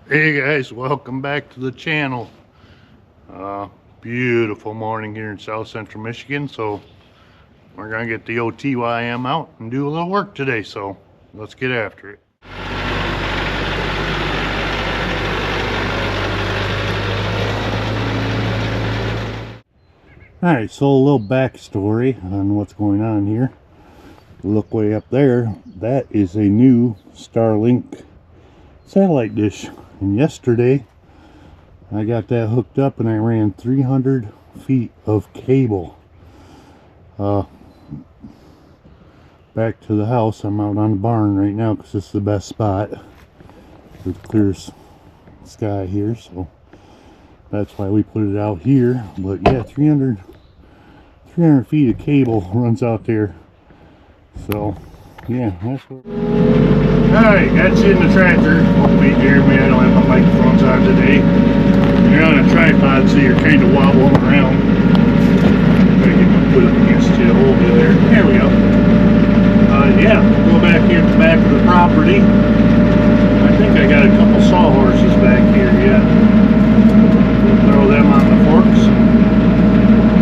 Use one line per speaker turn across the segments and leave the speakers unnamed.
Hey guys, welcome back to the channel. Beautiful morning here in South Central Michigan, so we're gonna get the OTYM out and do a little work today, so let's get after it. Alright, so a little backstory on what's going on here. Look way up there, that is a new Starlink satellite dish, and yesterday I got that hooked up and I ran 300 feet of cable back to the house. I'm out on the barn right now because this is the best spot. There's clear sky here, so that's why we put it out here. But yeah, 300 feet of cable runs out there. So yeah, that's what. Alright, got you in the tractor. Hopefully you can hear me. I don't have my microphones on today. You're on a tripod, so you're kind of wobbling around. Try to get my foot up against you to hold you there. There we go. Yeah, go back here at the back of the property. I think I got a couple sawhorses back here, yeah. We'll throw them on the forks.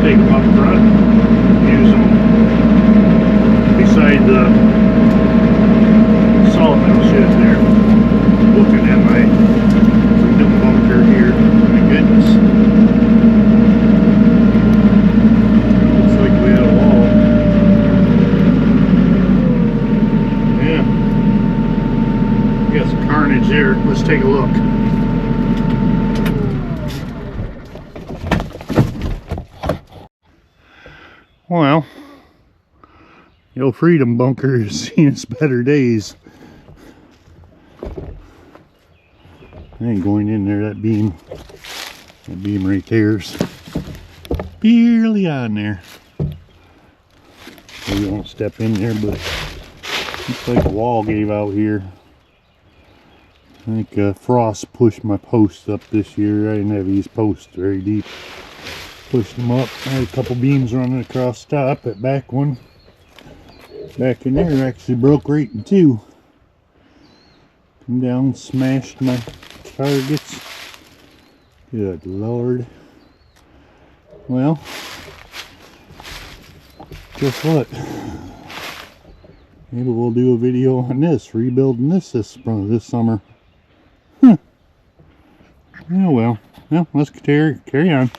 Take them up front. Use them beside the sawmill shed there. Looking at my freedom bunker here. My goodness. Looks like we had a wall. Yeah. Got some carnage there. Let's take a look. Well, the old freedom bunker has seen its better days. I ain't going in there. That beam right there's barely on there. We won't step in there, but looks like a wall gave out here. I think frost pushed my posts up this year. I didn't have these posts very deep. Pushed them up. I had a couple beams running across the top. That back one back in there actually broke right in two. Come down, smashed my targets. Good Lord. Well, guess what? Maybe we'll do a video on this, rebuilding this summer. Huh. Oh well. Well, let's carry on.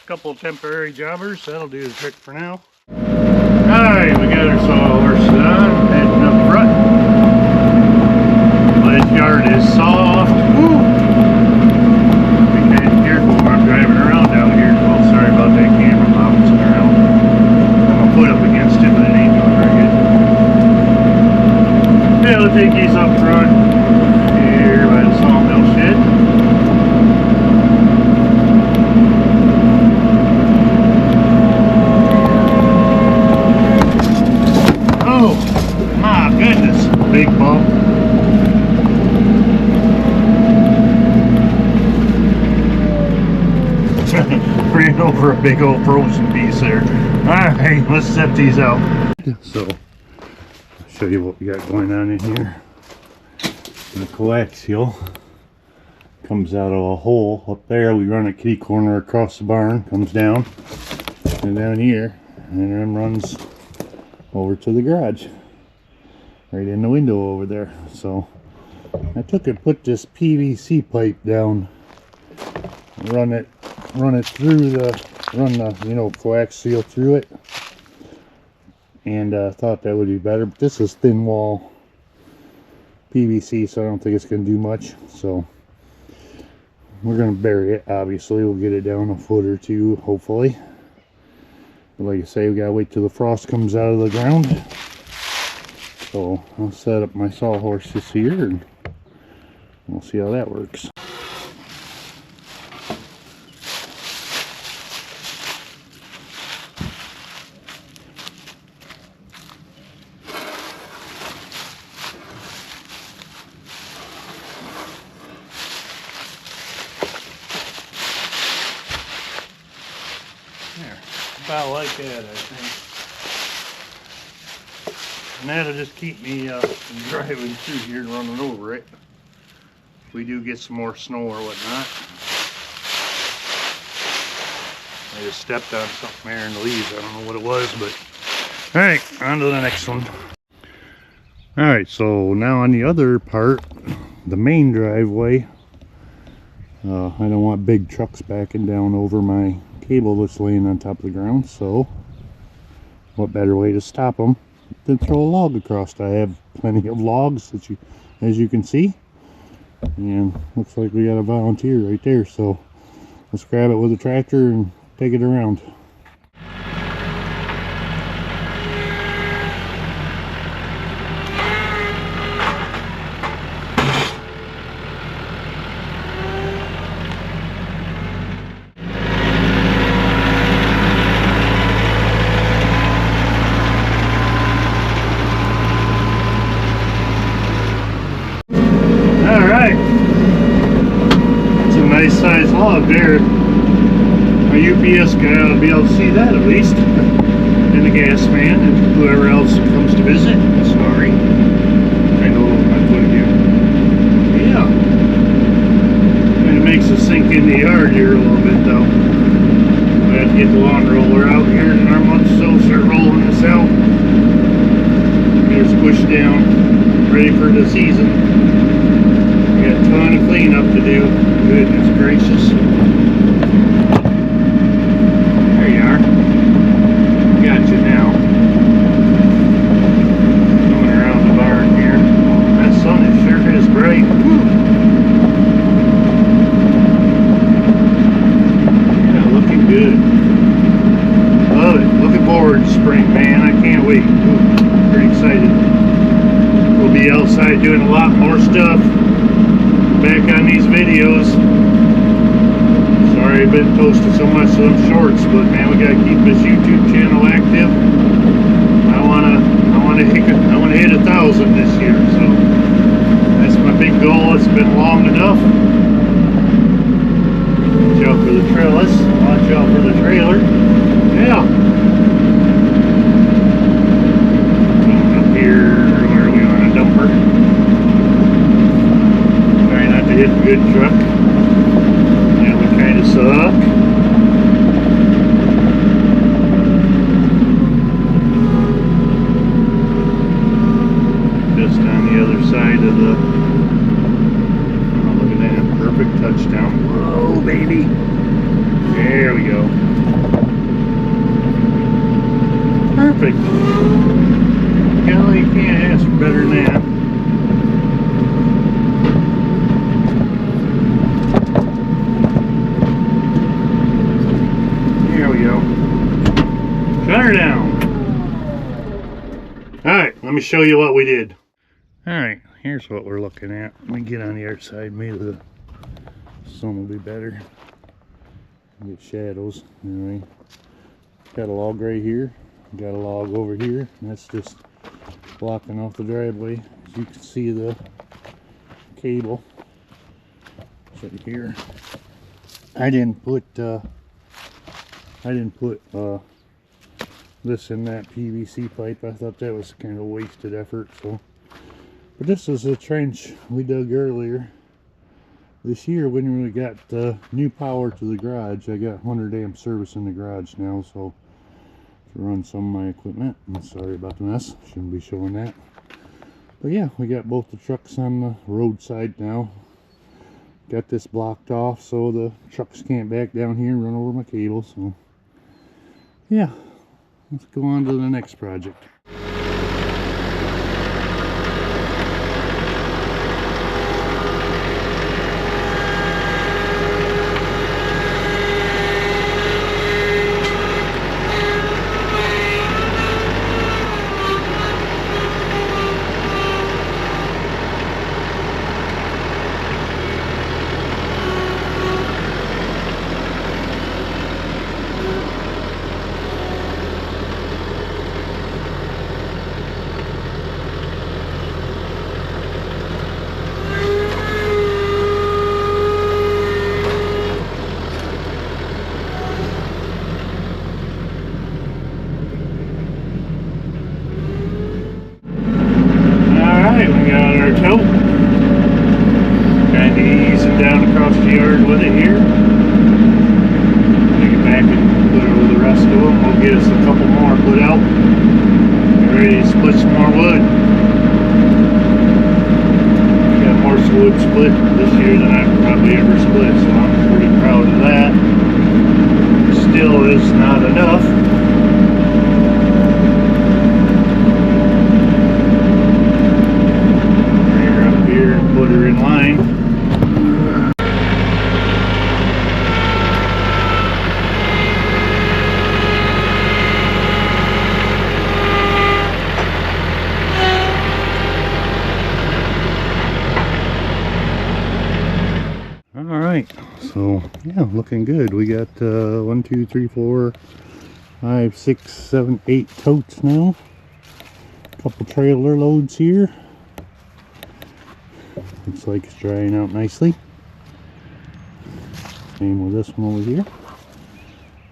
Couple temporary jobbers, that'll do the trick for now. Alright, we got our sawhorses on, heading up front. Ledge yard is soft. Woo! Be kind of careful when I'm driving around down here. Oh, sorry about that camera bouncing around. I'm gonna put up against it, but it ain't doing very good. Yeah, we'll take these up front here by the sawmill shed. Goodness, big bump. Ran over a big old frozen piece there. Alright, let's set these out. So, I'll show you what we got going on in here. The coaxial comes out of a hole up there. We run a kitty corner across the barn, comes down, and down here, and then runs over to the garage. Right in the window over there. So I took and put this PVC pipe down, run the coaxial through it, and thought that would be better. But this is thin wall PVC, so I don't think it's going to do much. So we're going to bury it. Obviously, we'll get it down a foot or two, hopefully. But like I say, we gotta wait till the frost comes out of the ground. So I'll set up my sawhorses here and we'll see how that works. about like that, I think. And that'll just keep me from driving through here and running over it. If we do get some more snow or whatnot. I just stepped on something there in the leaves. I don't know what it was, but alright, on to the next one. Alright, so now on the other part, the main driveway, I don't want big trucks backing down over my cable that's laying on top of the ground, so what better way to stop them than throw a log across. I have plenty of logs, as you can see, and looks like we got a volunteer right there, so let's grab it with a tractor and take it around. Nice sized log there. A UPS guy ought to be able to see that at least. And the gas man and whoever else comes to visit. Sorry. I know I put it here. Yeah. And it makes us sink in the yard here a little bit though. We have to get the lawn roller out here in our month, so start rolling this out. Get it squished down. Ready for the season. We got a ton of cleanup to do. Goodness gracious. There you are. Got you now. Going around the barn here. That sun is sure is bright. Woo. Yeah, looking good. Love it. Looking forward to spring, man. I can't wait. Woo. Pretty excited. We'll be outside doing a lot more stuff. Back on these videos. Sorry I've been posting so much of them shorts, but man, we gotta keep this YouTube channel active. I wanna hit 1,000 this year, so that's my big goal. It's been long enough. Watch out for the trellis. Watch out for the trailer. Yeah. Coming up here, where are we on a dumper? Hit a good truck. That would kind of suck. Just on the other side of the. Oh, look at that. Perfect touchdown. Whoa, baby. There we go. Perfect. Golly, you can't ask for better than that. Shut her down. Alright, let me show you what we did. Alright, here's what we're looking at. Let me get on the other side. Maybe the sun will be better. Get shadows. Anyway, got a log right here. Got a log over here. That's just blocking off the driveway. As you can see, the cable right here. I didn't put this in that PVC pipe. I thought that was kind of wasted effort. So, but this is a trench we dug earlier this year when we got new power to the garage. I got 100 amp service in the garage now, so to run some of my equipment. I'm sorry about the mess. Shouldn't be showing that. But yeah, we got both the trucks on the roadside now. Got this blocked off so the trucks can't back down here and run over my cable. So yeah. Let's go on to the next project. started with it here. Take it back and put over the rest of them. We'll get us a couple more put out. Get ready to split some more wood. Got more wood split this year than I've probably ever split, so I'm pretty proud of that. Still is not enough. Bring her up here and put her in line. Alright, so yeah, looking good. We got 1, 2, 3, 4, 5, 6, 7, 8 totes now. A couple trailer loads here. Looks like it's drying out nicely. Same with this one over here.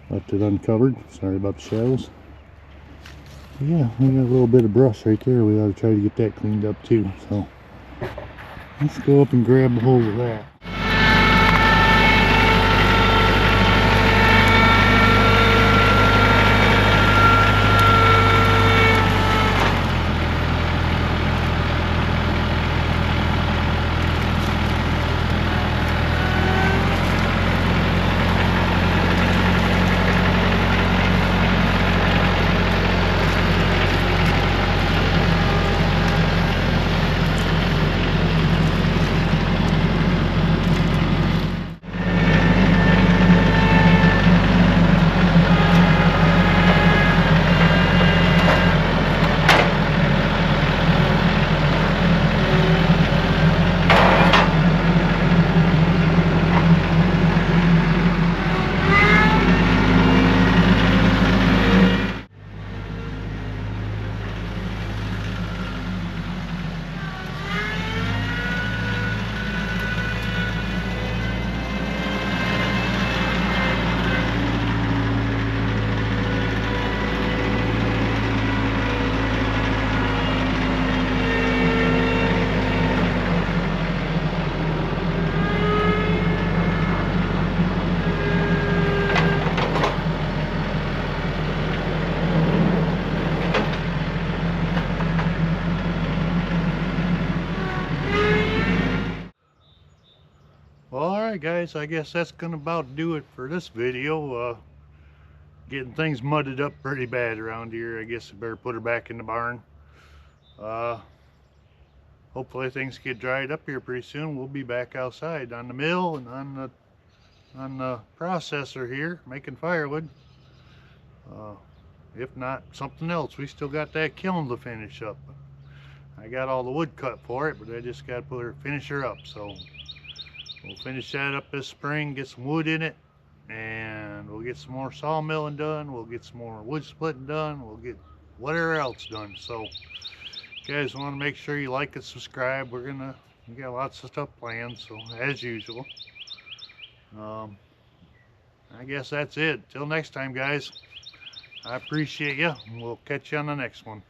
Left it uncovered. Sorry about the shadows. But yeah, we got a little bit of brush right there. We ought to try to get that cleaned up too. So let's go up and grab a hold of that. Alright guys, I guess that's gonna about do it for this video. Getting things mudded up pretty bad around here. I guess I better put her back in the barn. Hopefully things get dried up here pretty soon. We'll be back outside on the mill and on the processor here making firewood. If not something else, we still got that kiln to finish up. I got all the wood cut for it, but I just got to finish her up. So we'll finish that up this spring, get some wood in it, and we'll get some more sawmilling done. We'll get some more wood splitting done. We'll get whatever else done. So guys, want to make sure you like and subscribe. We got lots of stuff planned, so as usual. I guess that's it. Till next time, guys. I appreciate you, and we'll catch you on the next one.